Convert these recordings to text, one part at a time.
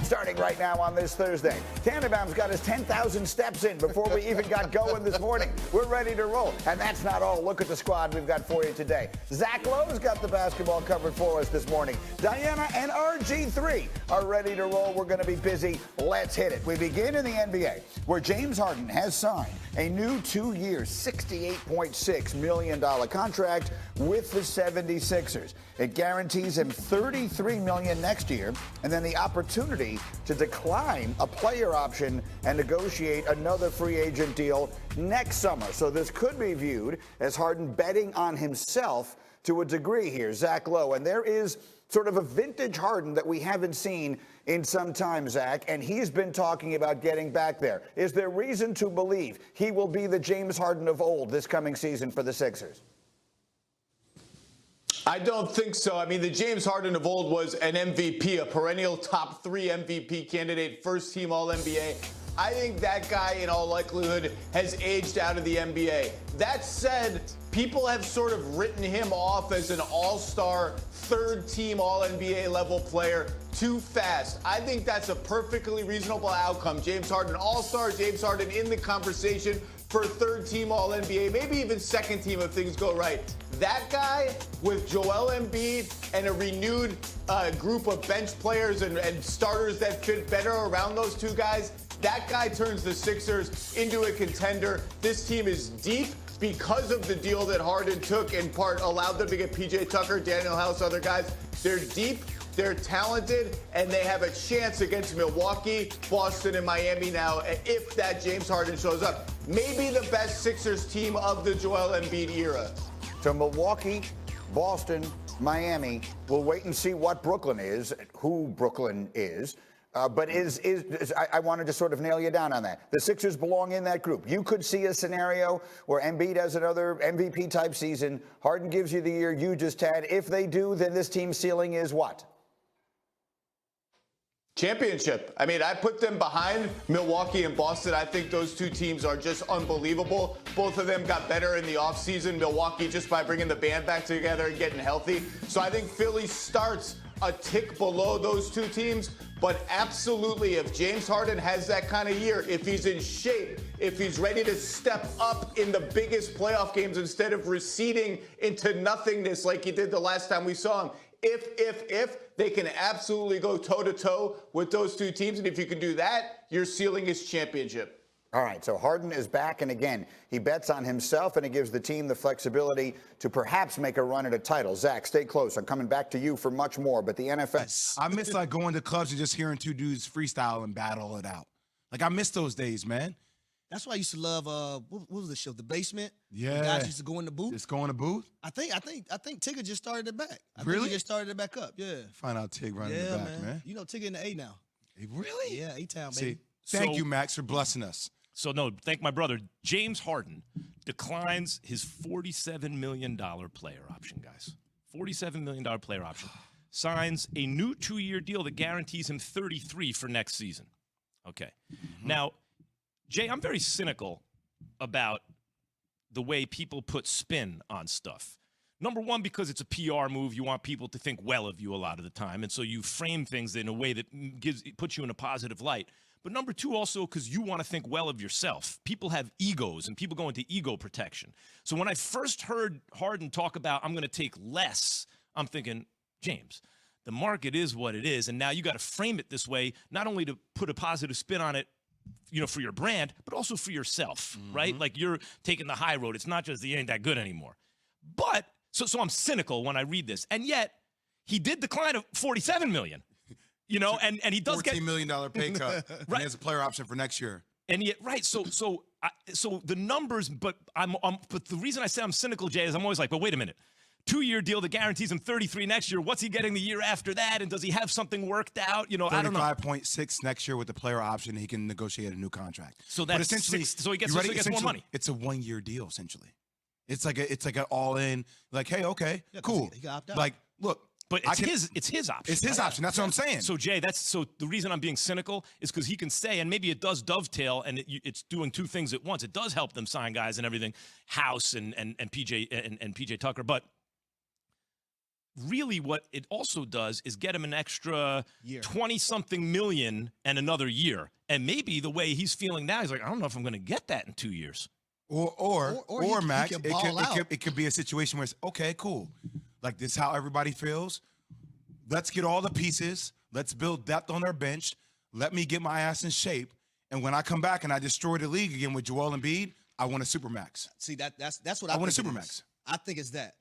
starting right now on this Thursday. Tannenbaum's got his 10,000 steps in before we even got going this morning. We're ready to roll. And that's not all. Look at the squad we've got for you today. Zach Lowe's got the basketball covered for us this morning. Diana and RG3 are ready to roll. We're going to be busy. Let's hit it. We begin in the NBA, where James Harden has signed a new 2-year, $68.6 million contract with the 76ers. It guarantees him $33 million next year, and then the opportunity to decline a player option and negotiate another free agent deal next summer. So this could be viewed as Harden betting on himself to a degree here, Zach Lowe. And there is sort of a vintage Harden that we haven't seen in some time, Zach, and he's been talking about getting back there. Is there reason to believe he will be the James Harden of old this coming season for the Sixers? I don't think so. I mean, the James Harden of old was an MVP, a perennial top 3 MVP candidate, first team All-NBA. I think that guy, in all likelihood, has aged out of the NBA. That said, people have sort of written him off as an all-star, third-team All-NBA level player too fast. I think that's a perfectly reasonable outcome. James Harden all-star, James Harden in the conversation for third-team All-NBA, maybe even second-team if things go right. That guy with Joel Embiid and a renewed group of bench players and starters that fit better around those two guys, that guy turns the Sixers into a contender. This team is deep because of the deal that Harden took, in part allowed them to get PJ Tucker, Daniel House, other guys. They're deep, they're talented, and they have a chance against Milwaukee, Boston, and Miami now if that James Harden shows up. Maybe the best Sixers team of the Joel Embiid era. So Milwaukee, Boston, Miami. We'll wait and see what Brooklyn is, who Brooklyn is. But I wanted to sort of nail you down on that. The Sixers belong in that group. You could see a scenario where Embiid has another MVP-type season. Harden gives you the year you just had. If they do, then this team's ceiling is what? Championship. I mean, I put them behind Milwaukee and Boston. I think those two teams are just unbelievable. Both of them got better in the offseason. Milwaukee just by bringing the band back together and getting healthy. So I think Philly starts a tick below those two teams. But absolutely, if James Harden has that kind of year, if he's in shape, if he's ready to step up in the biggest playoff games instead of receding into nothingness like he did the last time we saw him, if they can absolutely go toe-to-toe with those two teams, and if you can do that, your ceiling is championship. All right, so Harden is back, and again, he bets on himself, and it gives the team the flexibility to perhaps make a run at a title. Zach, stay close. I'm coming back to you for much more, but the NFL. I miss, like, going to clubs and just hearing two dudes freestyle and battle it out. Like, I miss those days, man. That's why I used to love what was the show? The Basement. Yeah. The guys used to go in the booth. Just go in the booth. I think Tigger just started it back. I Really? think he just started it back up. Yeah. Find out Tig running in the back, man. You know Tigger in the A now. Really? Yeah, A-Town, See, baby. thank you, Max, for blessing us. So, no, thank my brother. James Harden declines his $47 million player option, guys. $47 million player option. Signs a new 2-year deal that guarantees him $33 for next season. Okay. Now, Jay, I'm very cynical about the way people put spin on stuff. Number one, because it's a PR move. You want people to think well of you a lot of the time. And so you frame things in a way that puts you in a positive light. But number two, also because you want to think well of yourself. People have egos, and people go into ego protection. So when I first heard Harden talk about, I'm going to take less, I'm thinking, James, the market is what it is. And now you got to frame it this way, not only to put a positive spin on it, you know, for your brand, but also for yourself, right? Like you're taking the high road. It's not just he ain't that good anymore. But, so I'm cynical when I read this. And yet, he did decline of $47 million. You know, and he does get $14 million pay cut. Right. And he has a player option for next year. And yet, right. So the numbers, but but the reason I say I'm cynical, Jay, is I'm always like, but wait a minute. 2-year deal that guarantees him $33 next year. What's he getting the year after that? And does he have something worked out? You know, I don't know. 35.6 next year with the player option. He can negotiate a new contract. So that's essentially, so he gets more money. It's a 1-year deal essentially. It's like an all in. Like, hey, okay, cool. He got opt out. Like, look. But it's his option. It's his option. That's what I'm saying. So, Jay, so the reason I'm being cynical is because he can say, and maybe it does dovetail, and it's doing two things at once. It does help them sign guys and everything, House and PJ Tucker. But really what it also does is get him an extra Year. 20-something million and another year. And maybe the way he's feeling now, he's like, I don't know if I'm going to get that in 2 years. Or he Max, can ball out. it could be a situation where it's, okay, cool. Like, this is how everybody feels. Let's get all the pieces. Let's build depth on our bench. Let me get my ass in shape. And when I come back and I destroy the league again with Joel Embiid, I want a supermax. See, that's what I want a think it supermax. is. I think it's that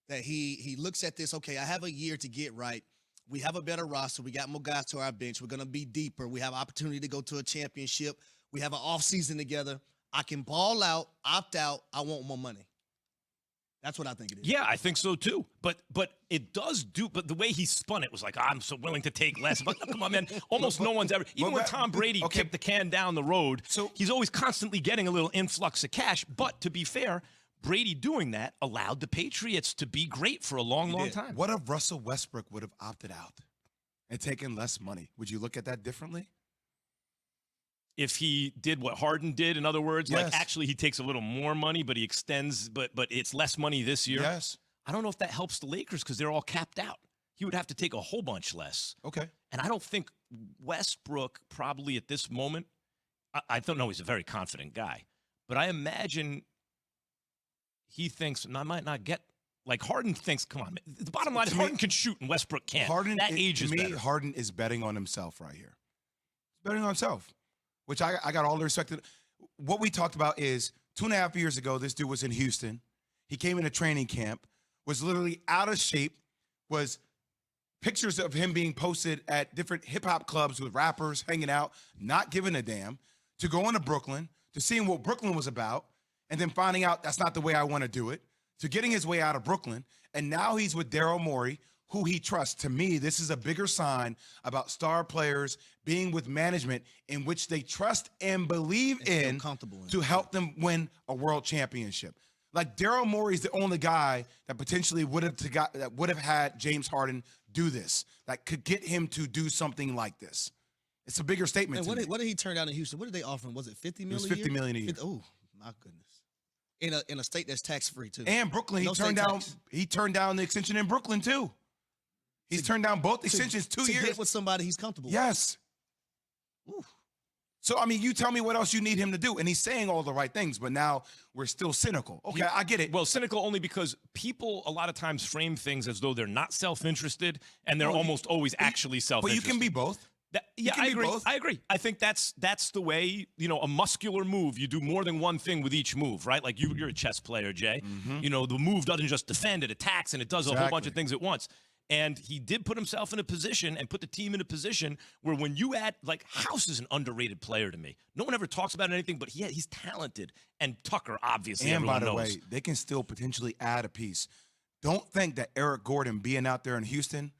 he looks at this, okay, I have a year to get right. We have a better roster. We got more guys to our bench. We're going to be deeper. We have opportunity to go to a championship. We have an offseason together. I can ball out, opt out. I want more money. That's what I think it is. Yeah, I think so too. But it does do. But the way he spun it was like, I'm so willing to take less. But come on, man. Almost no one's ever. Even when Tom Brady kicked the can down the road, so he's always constantly getting a little influx of cash. But to be fair, Brady doing that allowed the Patriots to be great for a long, long time. What if Russell Westbrook would have opted out and taken less money? Would you look at that differently? If he did what Harden did, in other words, Yes. like actually he takes a little more money, but he extends, but it's less money this year. Yes. I don't know if that helps the Lakers because they're all capped out. He would have to take a whole bunch less. Okay. And I don't think Westbrook probably at this moment, I don't know, he's a very confident guy, but I imagine he thinks I might not get, like Harden thinks, come on, the bottom line is Harden can shoot and Westbrook can't. That age is better. Harden is betting on himself right here. He's betting on himself, which I got all the respect. What we talked about is 2.5 years ago, this dude was in Houston. He came into training camp, was literally out of shape, was pictures of him being posted at different hip-hop clubs with rappers hanging out, not giving a damn, to going to Brooklyn, to seeing what Brooklyn was about, and then finding out that's not the way I want to do it, to getting his way out of Brooklyn, and now he's with Daryl Morey, who he trusts. To me, this is a bigger sign about star players being with management in which they trust and believe in to help them win a world championship. Like Daryl Morey is the only guy that potentially would have had James Harden do this, that could get him to do something like this. It's a bigger statement. And what did he turn down in Houston? What did they offer him? Was it $50 million? It was $50 million a year. Oh my goodness! In a state that's tax free too. And Brooklyn, he turned down the extension in Brooklyn too. He's turned down both extensions 2 years. To get with somebody he's comfortable with. Yes. Ooh. So, I mean, you tell me what else you need him to do. And he's saying all the right things, but now we're still cynical. Okay, I get it. Well, cynical only because people a lot of times frame things as though they're not self-interested and they're almost always actually self-interested. But you can be both. I agree. I agree. I think that's the way, a muscular move, you do more than one thing with each move, right? Like you're a chess player, Jay. Mm-hmm. The move doesn't just defend, it attacks, and it does a whole bunch of things at once. And he did put himself in a position and put the team in a position where when you add, like, House is an underrated player to me. No one ever talks about anything, but he's talented. And Tucker, obviously, and by the knows. way, they can still potentially add a piece. Don't think that Eric Gordon being out there in Houston,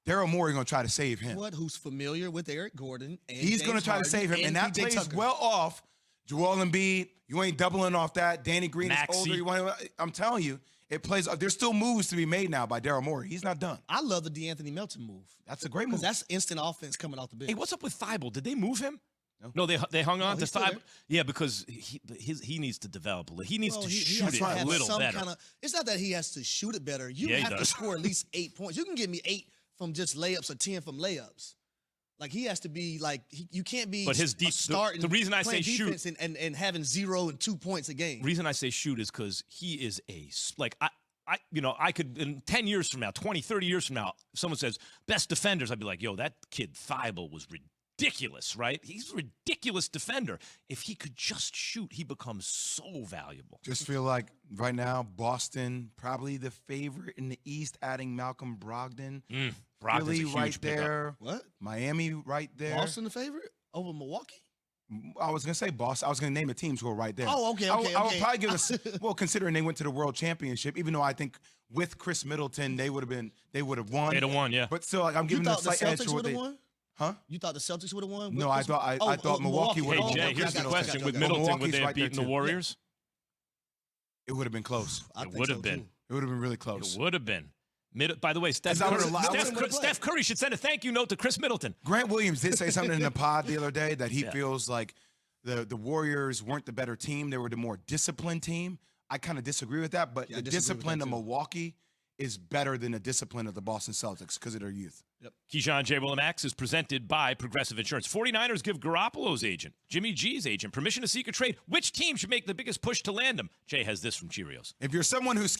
Daryl Morey going to try to save him. Who's familiar with Eric Gordon. And he's going to try to save him. And that PJ plays Tucker. well off Joel Embiid. You ain't doubling off that. Danny Green Maxey. is older. I'm telling you. It plays. There's still moves to be made now by Daryl Morey. He's not done. I love the DeAnthony Melton move. That's a great move. Because that's instant offense coming off the bench. Hey, what's up with Thibault? Did they move him? No, they hung on to Thibault. Yeah, because he needs to develop a little. He needs to shoot it a little better. It's not that he has to shoot it better. You have to score at least 8 points. You can give me 8 from just layups or 10 from layups. Like he has to be like you can't be. But his the reason I say shoot and having 0 and 2 points a game. Reason I say shoot is because he is I could, in 10 years from now, 20, 30 years from now, if someone says best defenders, I'd be like, yo, that kid Thibault was ridiculous, right? He's a ridiculous defender. If he could just shoot, he becomes so valuable. Just feel like right now, Boston, probably the favorite in the East, adding Malcolm Brogdon. Brogdon's Philly a huge right there. What? Miami right there. Boston the favorite over Milwaukee? I was going to say Boston. I was going to name the teams who are right there. Oh, okay. I would probably give us, well, considering they went to the World Championship, even though I think with Chris Middleton, they would have won. They'd have won, yeah. But still, I'm giving them a slight edge to what they won? Huh? You thought the Celtics would have won? No, I thought Milwaukee would have won. Hey, Jay, here's the question. With Middleton, would they have beaten the Warriors? It would have been close. It would have been. It would have been really close. It would have been. By the way, Steph Curry should send a thank you note to Chris Middleton. Grant Williams did say something in the pod the other day that he feels like the Warriors weren't the better team. They were the more disciplined team. I kind of disagree with that, but the discipline of Milwaukee is better than the discipline of the Boston Celtics because of their youth. Keyshawn J. Willimax is presented by Progressive Insurance. 49ers give Garoppolo's agent, Jimmy G's agent, permission to seek a trade. Which team should make the biggest push to land him? Jay has this from Cheerios. If you're someone who's